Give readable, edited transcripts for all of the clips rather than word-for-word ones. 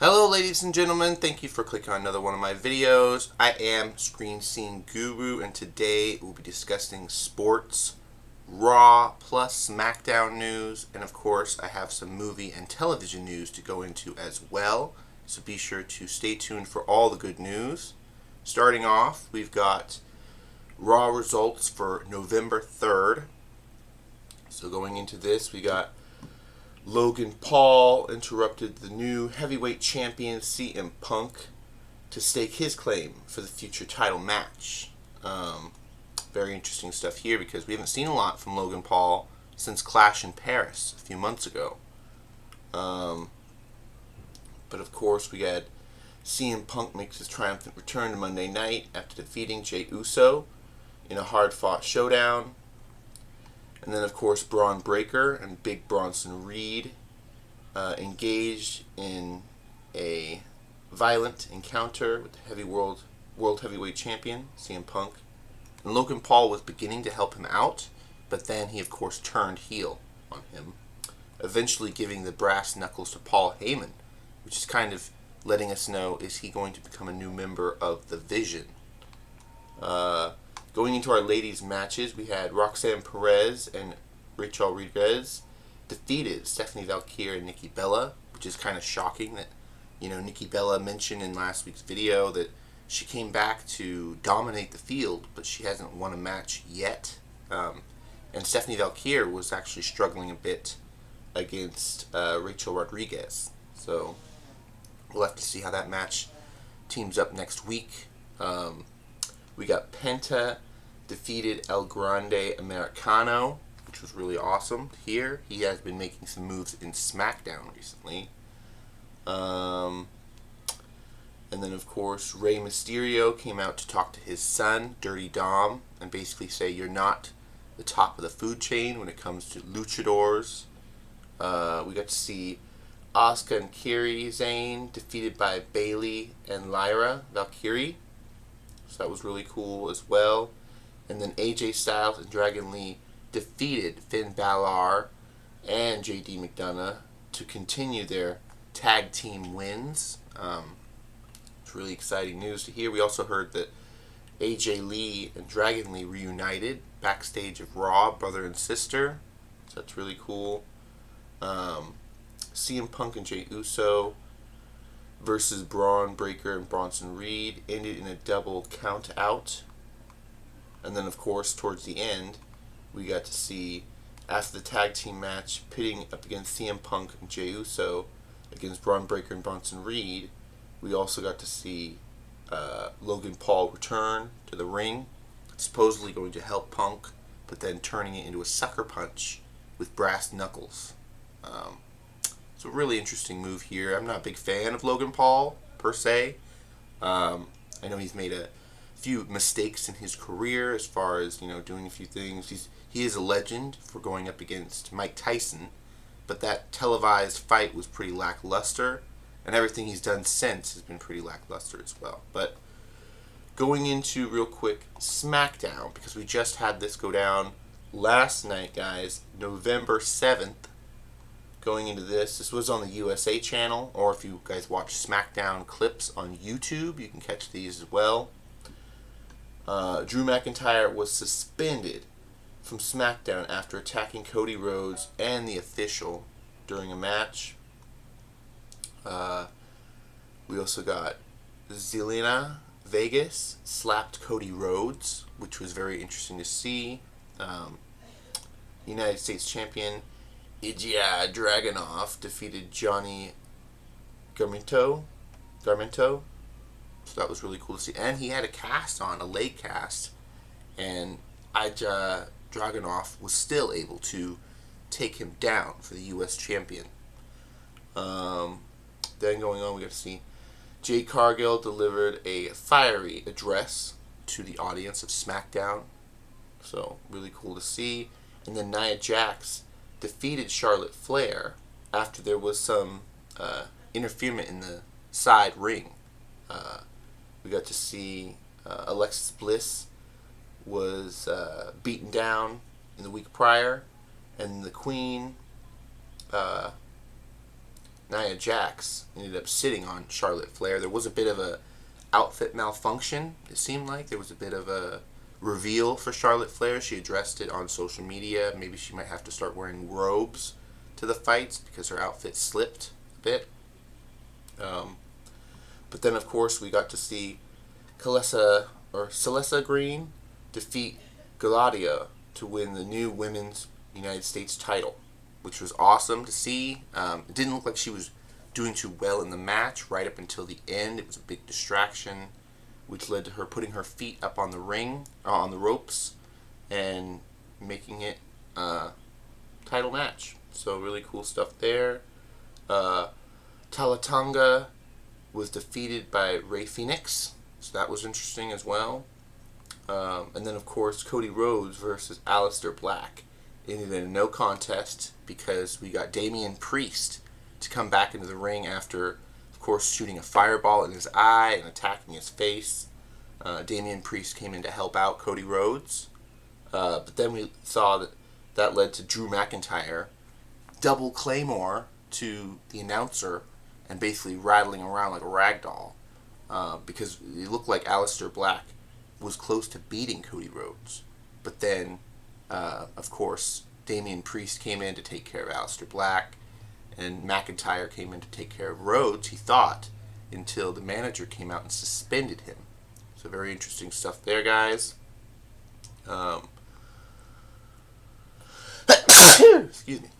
Hello ladies and gentlemen, thank you for clicking on another one of my videos. I am Screen Scene Guru, and today we'll be discussing sports, Raw plus Smackdown news, and of course I have some movie and television news to go into as well, so be sure to stay tuned for all the good news. Starting off, we've got Raw results for November 3rd. So going into this, we got Logan Paul interrupted the new heavyweight champion CM Punk to stake his claim for the future title match. Very interesting stuff here because we haven't seen a lot from Logan Paul since Clash in Paris a few months ago. But of course we had CM Punk makes his triumphant return to Monday Night after defeating Jey Uso in a hard-fought showdown. And then, of course, Braun Breaker and Big Bronson Reed engaged in a violent encounter with the World Heavyweight Champion, CM Punk. And Logan Paul was beginning to help him out, but then he, of course, turned heel on him, eventually giving the brass knuckles to Paul Heyman, which is kind of letting us know, is he going to become a new member of the Vision? Going into our ladies' matches, we had Roxanne Perez and Rachel Rodriguez defeated Stephanie Valkyrie and Nikki Bella, which is kind of shocking that, Nikki Bella mentioned in last week's video that she came back to dominate the field, but she hasn't won a match yet. And Stephanie Valkyrie was actually struggling a bit against Rachel Rodriguez. So we'll have to see how that match teams up next week. We got Penta defeated El Grande Americano, which was really awesome to hear. He has been making some moves in SmackDown recently. And then, of course, Rey Mysterio came out to talk to his son, Dirty Dom, and basically say, you're not the top of the food chain when it comes to luchadors. We got to see Asuka and Kairi Zane defeated by Bayley and Lyra Valkyrie. So that was really cool as well. And then AJ Styles and Dragon Lee defeated Finn Balor and JD McDonough to continue their tag team wins. It's really exciting news to hear. We also heard that AJ Lee and Dragon Lee reunited backstage of Raw, brother and sister. So that's really cool. CM Punk and Jey Uso versus Braun Breaker and Bronson Reed ended in a double count out. And then, of course, towards the end, we got to see, after the tag team match, pitting up against CM Punk and Jey Uso against Braun Breaker and Bronson Reed, we also got to see Logan Paul return to the ring, supposedly going to help Punk, but then turning it into a sucker punch with brass knuckles. It's a really interesting move here. I'm not a big fan of Logan Paul, per se. I know he's made a few mistakes in his career as far as, doing a few things. He is a legend for going up against Mike Tyson, but that televised fight was pretty lackluster, and everything he's done since has been pretty lackluster as well. But going into, real quick, SmackDown, because we just had this go down last night, guys, November 7th. Going into this was on the USA channel, or if you guys watch SmackDown clips on YouTube, you can catch these as well. Drew McIntyre was suspended from SmackDown after attacking Cody Rhodes and the official during a match. We also got Zelina Vegas slapped Cody Rhodes, which was very interesting to see. United States Champion Ilya Dragunov defeated Johnny Gargano. So that was really cool to see. And he had a cast on, a leg cast. And Ilya Dragunov was still able to take him down for the U.S. champion. Then going on, we got to see Jade Cargill delivered a fiery address to the audience of SmackDown. So really cool to see. And then Nia Jax defeated Charlotte Flair after there was some interference in the side ring. We got to see Alexis Bliss was beaten down in the week prior, and the Queen Nia Jax ended up sitting on Charlotte Flair. There was a bit of a outfit malfunction. It seemed like there was a bit of a reveal for Charlotte Flair. She addressed it on social media. Maybe she might have to start wearing robes to the fights because her outfit slipped a bit. But then, of course, we got to see Celessa Green defeat Galadia to win the new Women's United States title, which was awesome to see. It didn't look like she was doing too well in the match right up until the end. It was a big distraction, which led to her putting her feet up on the ring, on the ropes, and making it a title match. So really cool stuff there. Talatanga was defeated by Rey Fenix, so that was interesting as well. And then, of course, Cody Rhodes versus Aleister Black ended in a no contest because we got Damian Priest to come back into the ring after, of course, shooting a fireball in his eye and attacking his face. Damian Priest came in to help out Cody Rhodes. But then we saw that led to Drew McIntyre double Claymore to the announcer and basically rattling around like a rag doll because it looked like Aleister Black was close to beating Cody Rhodes. But then, of course, Damian Priest came in to take care of Aleister Black, and McIntyre came in to take care of Rhodes, he thought, until the manager came out and suspended him. So very interesting stuff there, guys. Excuse me.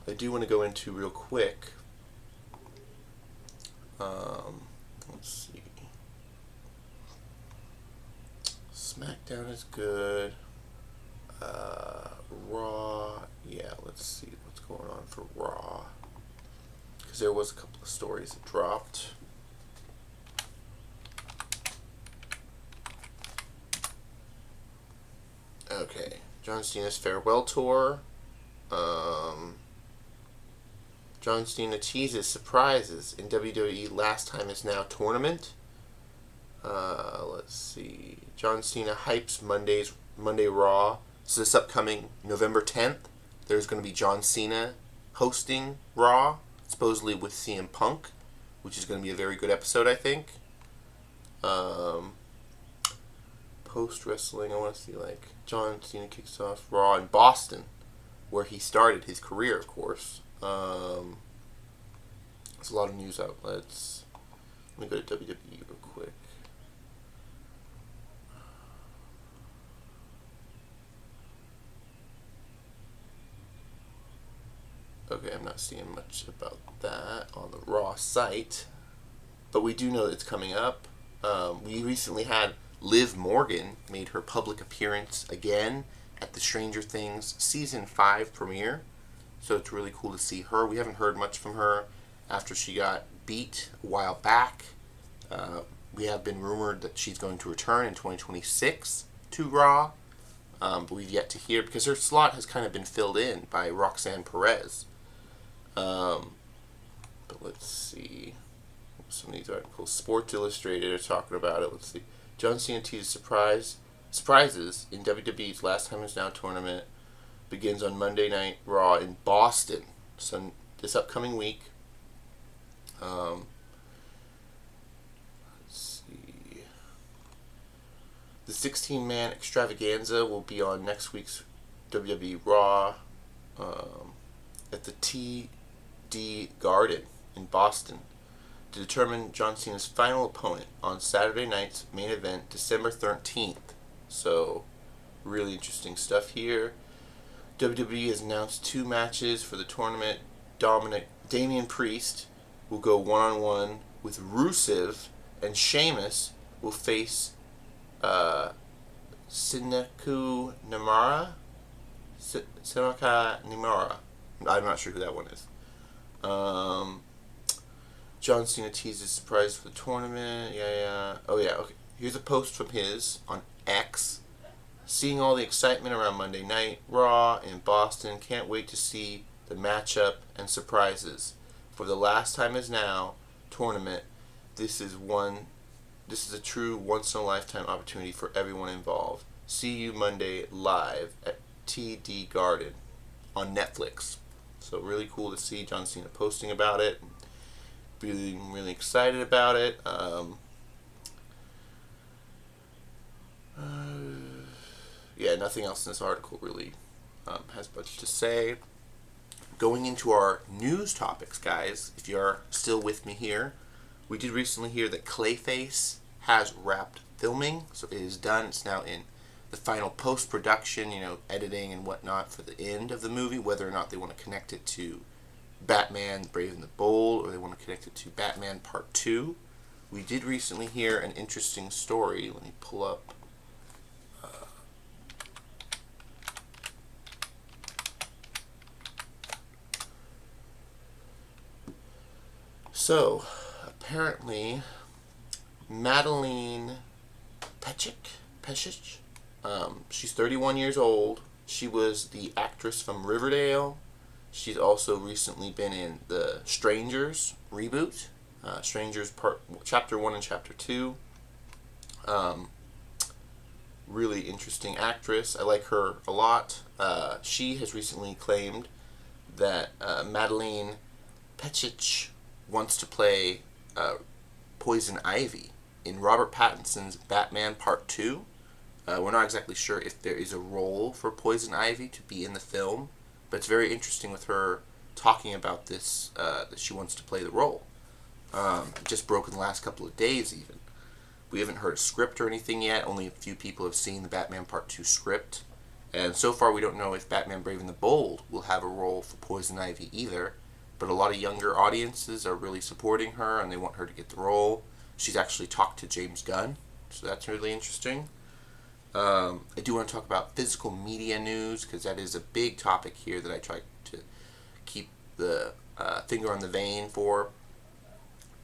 I do want to go into real quick. Let's see. SmackDown is good. Raw, yeah, let's see what's going on for Raw. Because there was a couple of stories that dropped. Okay, John Cena's farewell tour. John Cena teases surprises in WWE Last Time Is Now tournament. Let's see. John Cena hypes Monday Raw. So this upcoming November 10th, there's going to be John Cena hosting Raw, supposedly with CM Punk, which is going to be a very good episode, I think. Post wrestling, I want to see like John Cena kicks off Raw in Boston, where he started his career, of course. There's a lot of news outlets. Let me go to WWE real quick. Okay, I'm not seeing much about that on the Raw site, but we do know that it's coming up. We recently had Liv Morgan made her public appearance again at the Stranger Things Season 5 premiere, so it's really cool to see her. We haven't heard much from her after she got beat a while back. We have been rumored that she's going to return in 2026 to Raw, but we've yet to hear because her slot has kind of been filled in by Roxanne Perez. But let's see. Some of these articles. Sports Illustrated are talking about it. Let's see. John Cena teases surprises in WWE's Last Time Is Now tournament. Begins on Monday Night Raw in Boston. So this upcoming week. Let's see. The 16-man extravaganza will be on next week's WWE Raw at the TD Garden in Boston to determine John Cena's final opponent on Saturday night's main event, December 13th. So, really interesting stuff here. WWE has announced 2 matches for the tournament. Damian Priest will go one-on-one with Rusev, and Sheamus will face Sinaka Nimara. I'm not sure who that one is. John Cena teases surprise for the tournament. Oh yeah, okay. Here's a post from his on X. Seeing all the excitement around Monday Night Raw in Boston, can't wait to see the matchup and surprises. For the Last Time Is Now tournament, this is a true once-in-a-lifetime opportunity for everyone involved. See you Monday live at TD Garden on Netflix. So really cool to see John Cena posting about it. Being really excited about it. Yeah, nothing else in this article really has much to say. Going into our news topics, guys, if you're still with me here, we did recently hear that Clayface has wrapped filming, so it is done. It's now in the final post-production, editing and whatnot for the end of the movie, whether or not they want to connect it to Batman, Brave and the Bold, or they want to connect it to Batman Part 2. We did recently hear an interesting story. Let me pull up. So, apparently, Madelainepetsch, she's 31 years old. She was the actress from Riverdale. She's also recently been in the Strangers reboot, Strangers Chapter 1 and Chapter 2. Really interesting actress. I like her a lot. She has recently claimed that Madelainepetsch wants to play Poison Ivy in Robert Pattinson's Batman Part 2. We're not exactly sure if there is a role for Poison Ivy to be in the film, but it's very interesting with her talking about this, that she wants to play the role. It just broke in the last couple of days even. We haven't heard a script or anything yet. Only a few people have seen the Batman Part 2 script. And so far we don't know if Batman Brave and the Bold will have a role for Poison Ivy either. But a lot of younger audiences are really supporting her and they want her to get the role. She's actually talked to James Gunn, so that's really interesting. I do want to talk about physical media news because that is a big topic here that I try to keep the finger on the vein for.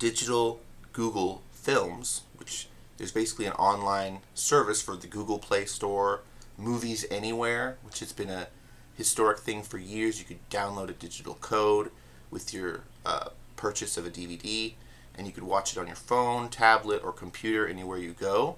Digital Google Films, which is basically an online service for the Google Play Store, Movies Anywhere, which has been a historic thing for years. You could download a digital code with your purchase of a DVD, and you could watch it on your phone, tablet, or computer anywhere you go.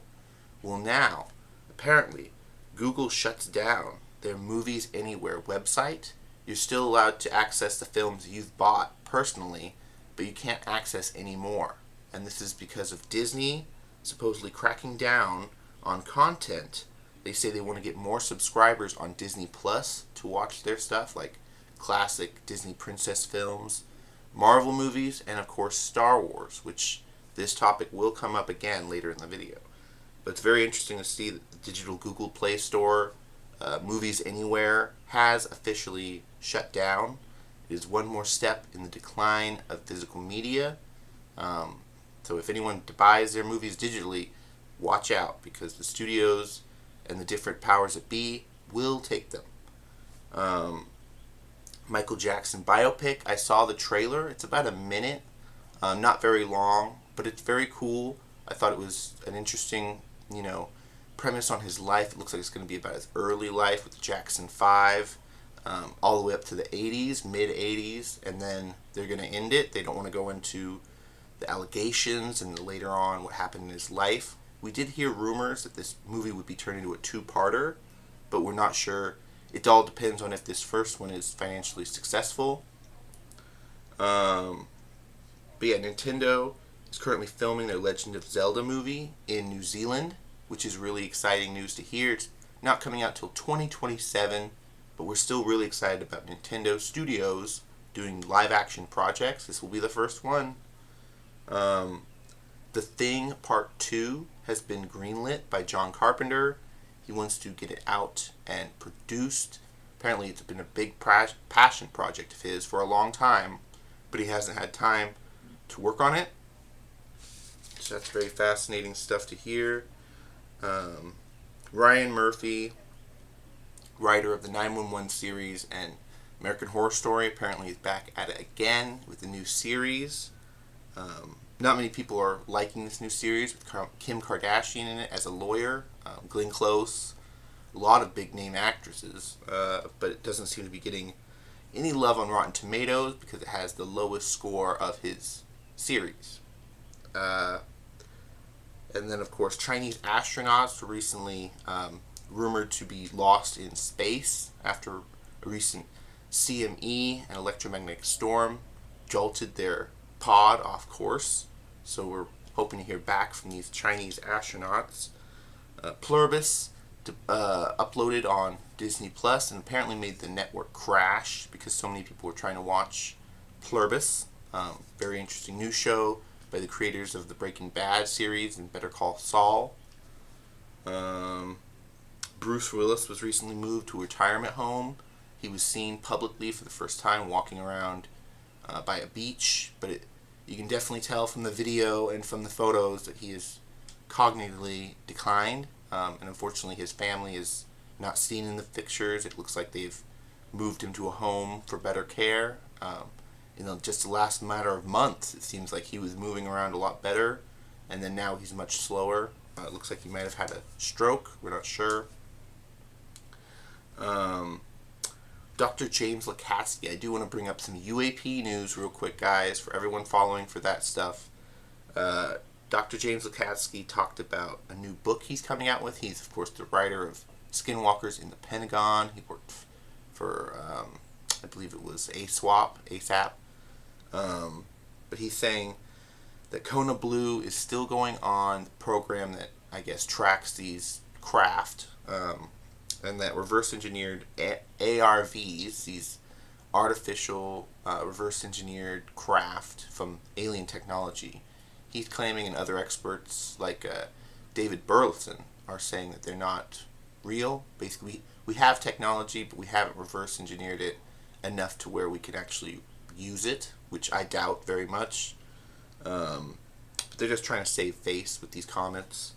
Well, now, apparently, Google shuts down their Movies Anywhere website. You're still allowed to access the films you've bought personally, but you can't access any more. And this is because of Disney supposedly cracking down on content. They say they want to get more subscribers on Disney Plus to watch their stuff, like classic Disney princess films, Marvel movies, and of course Star Wars, which this topic will come up again later in the video. But it's very interesting to see that the digital Google Play Store, Movies Anywhere, has officially shut down. It is one more step in the decline of physical media. So if anyone buys their movies digitally, watch out, because the studios and the different powers that be will take them. Michael Jackson biopic. I saw the trailer. It's about a minute, not very long, but it's very cool. I thought it was an interesting, premise on his life. It looks like it's going to be about his early life with Jackson 5, all the way up to the 80s, mid-80s, and then they're going to end it. They don't want to go into the allegations and later on what happened in his life. We did hear rumors that this movie would be turned into a two-parter, but we're not sure. It all depends on if this first one is financially successful. But yeah, Nintendo is currently filming their Legend of Zelda movie in New Zealand, which is really exciting news to hear. It's not coming out till 2027, but we're still really excited about Nintendo Studios doing live-action projects. This will be the first one. The Thing Part 2 has been greenlit by John Carpenter. He wants to get it out and produced. Apparently it's been a big passion project of his for a long time, but he hasn't had time to work on it. So that's very fascinating stuff to hear. Ryan Murphy, writer of the 911 series and American Horror Story, apparently is back at it again with a new series. Not many people are liking this new series with Kim Kardashian in it as a lawyer, Glenn Close, a lot of big name actresses, but it doesn't seem to be getting any love on Rotten Tomatoes because it has the lowest score of his series. And then, of course, Chinese astronauts were recently rumored to be lost in space after a recent CME, an electromagnetic storm, jolted their pod off course. So we're hoping to hear back from these Chinese astronauts. Pluribus uploaded on Disney Plus and apparently made the network crash because so many people were trying to watch Pluribus. Very interesting new show by the creators of the Breaking Bad series and Better Call Saul. Bruce Willis was recently moved to a retirement home. He was seen publicly for the first time walking around by a beach, but you can definitely tell from the video and from the photos that he is cognitively declined, and unfortunately his family is not seen in the pictures. It looks like they've moved him to a home for better care. In just the last matter of months, it seems like he was moving around a lot better, and then now he's much slower. It looks like he might have had a stroke. We're not sure. Dr. Jameslacatski. I do want to bring up some UAP news real quick, guys, for everyone following for that stuff. Dr. Jameslacatski talked about a new book he's coming out with. He's, of course, the writer of Skinwalkers in the Pentagon. He worked for, I believe it was ASAP. But he's saying that Kona Blue is still going on, the program that, I guess, tracks these craft, and that reverse engineered ARVs, these artificial reverse engineered craft from alien technology, he's claiming, and other experts like David Burleson are saying that they're not real. Basically, we have technology, but we haven't reverse engineered it enough to where we can actually use it, which I doubt very much. But they're just trying to save face with these comments.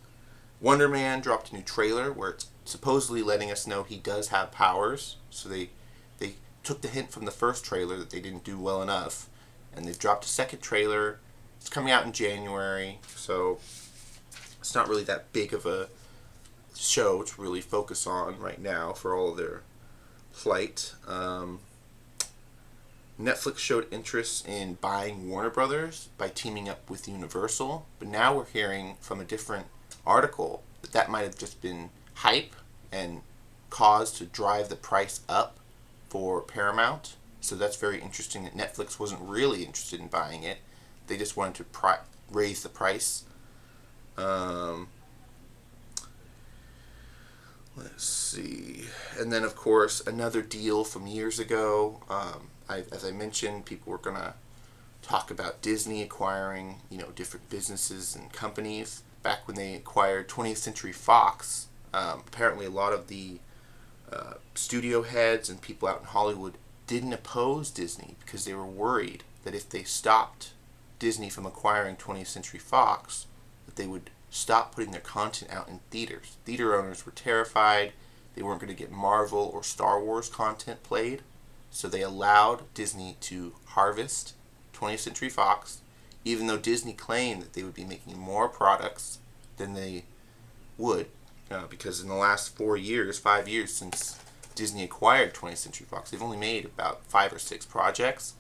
Wonderman dropped a new trailer where it's supposedly letting us know he does have powers. So they took the hint from the first trailer that they didn't do well enough, and they've dropped a second trailer. It's coming out in January, so it's not really that big of a show to really focus on right now for all of their flight. Netflix showed interest in buying Warner Brothers by teaming up with Universal, but now we're hearing from a different article that might have just been hype and cause to drive the price up for Paramount. So that's very interesting that Netflix wasn't really interested in buying it. They just wanted to raise the price. Let's see. And then, of course, another deal from years ago. As I mentioned, people were going to talk about Disney acquiring, different businesses and companies. Back when they acquired 20th Century Fox, apparently a lot of the studio heads and people out in Hollywood didn't oppose Disney because they were worried that if they stopped Disney from acquiring 20th Century Fox, that they would stop putting their content out in theaters. Theater owners were terrified they weren't going to get Marvel or Star Wars content played, so they allowed Disney to harvest 20th Century Fox, even though Disney claimed that they would be making more products than they would, because in the last 5 years since Disney acquired 20th Century Fox, they've only made about 5 or 6 projects,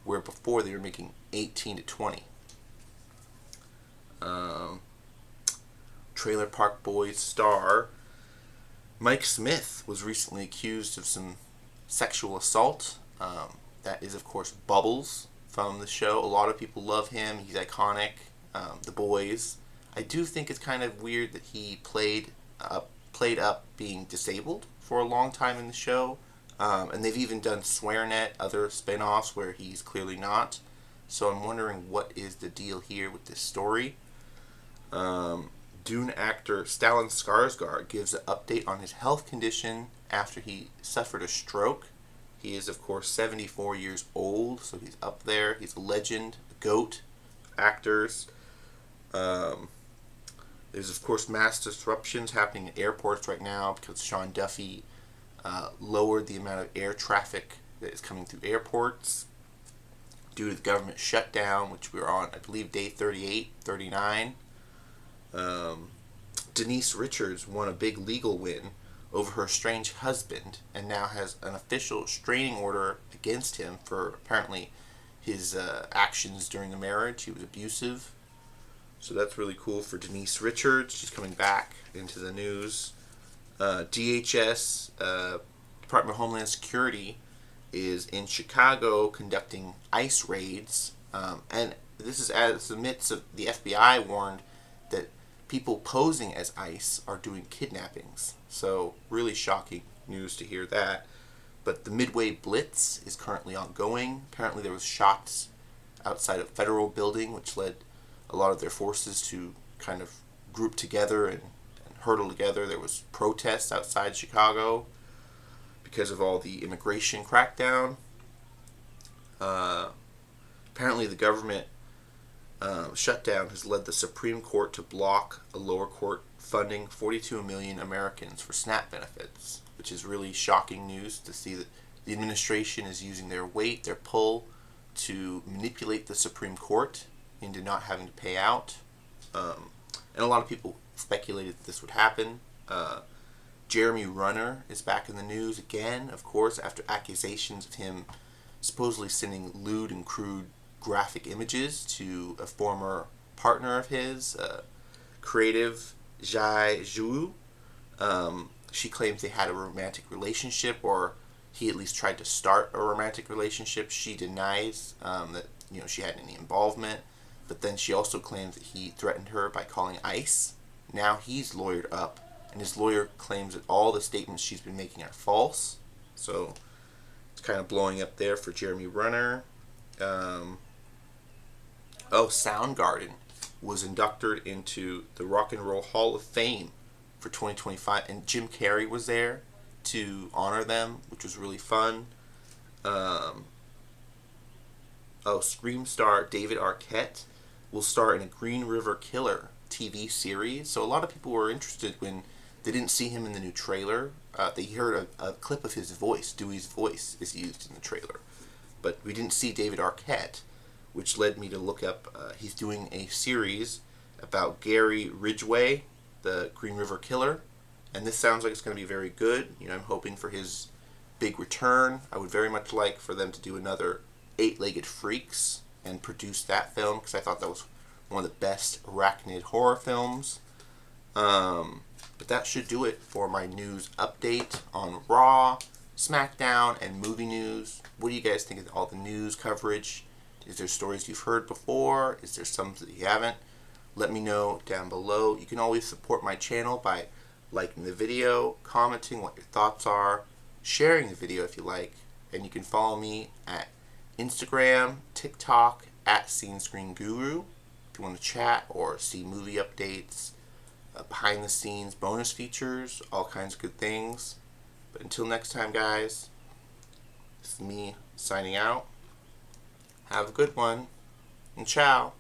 where before they were making 18 to 20. Trailer Park Boys star Mike Smith was recently accused of some sexual assault. That is, of course, Bubbles from the show. A lot of people love him. He's iconic. The Boys. I do think it's kind of weird that he played up being disabled for a long time in the show. And they've even done SwearNet, other spin-offs where he's clearly not. So I'm wondering what is the deal here with this story. Dune actor Stellan Skarsgård gives an update on his health condition after he suffered a stroke. He is, of course, 74 years old, so he's up there. He's a legend, a GOAT, actors. There's, of course, mass disruptions happening at airports right now because Sean Duffy lowered the amount of air traffic that is coming through airports due to the government shutdown, which we're on, I believe, day 38, 39. Deniserichards won a big legal win over her estranged husband and now has an official restraining order against him for apparently his actions during the marriage. He was abusive. So that's really cool for Deniserichards. She's coming back into the news. DHS, Department of Homeland Security, is in Chicago conducting ice raids, and this is as the midst of the FBI warned that people posing as ICE are doing kidnappings. So really shocking news to hear that. But the Midway Blitz is currently ongoing. Apparently there was shots outside a federal building, which led a lot of their forces to kind of group together and hurtle together. There was protests outside Chicago because of all the immigration crackdown. Apparently the government shutdown has led the Supreme Court to block a lower court funding 42 million Americans for SNAP benefits, which is really shocking news to see that the administration is using their weight, their pull, to manipulate the Supreme Court into not having to pay out. And a lot of people speculated that this would happen. Jeremyrenner is back in the news again, of course, after accusations of him supposedly sending lewd and crude graphic images to a former partner of his, creative Jai Zhu. She claims they had a romantic relationship, or he at least tried to start a romantic relationship. She denies that she had any involvement, but then she also claims that he threatened her by calling ICE. Now he's lawyered up, and his lawyer claims that all the statements she's been making are false. So it's kind of blowing up there for Jeremyrenner. Soundgarden was inducted into the Rock and Roll Hall of Fame for 2025, and Jim Carrey was there to honor them, which was really fun. Scream star Davidarquette will star in a Green River Killer TV series. So a lot of people were interested when they didn't see him in the new trailer. They heard a clip of his voice. Dewey's voice is used in the trailer, but we didn't see Davidarquette, which led me to look up. He's doing a series about Gary Ridgway, the Green River Killer, and this sounds like it's going to be very good. I'm hoping for his big return. I would very much like for them to do another Eight-Legged Freaks and produce that film, because I thought that was one of the best arachnid horror films. But that should do it for my news update on Raw, Smackdown, and movie news. What do you guys think of all the news coverage? Is there stories you've heard before? Is there some that you haven't? Let me know down below. You can always support my channel by liking the video, commenting what your thoughts are, sharing the video if you like, and you can follow me at Instagram, TikTok, at SceneScreenGuru if you want to chat or see movie updates, behind the scenes bonus features, all kinds of good things. But until next time, guys, this is me signing out. Have a good one, and ciao.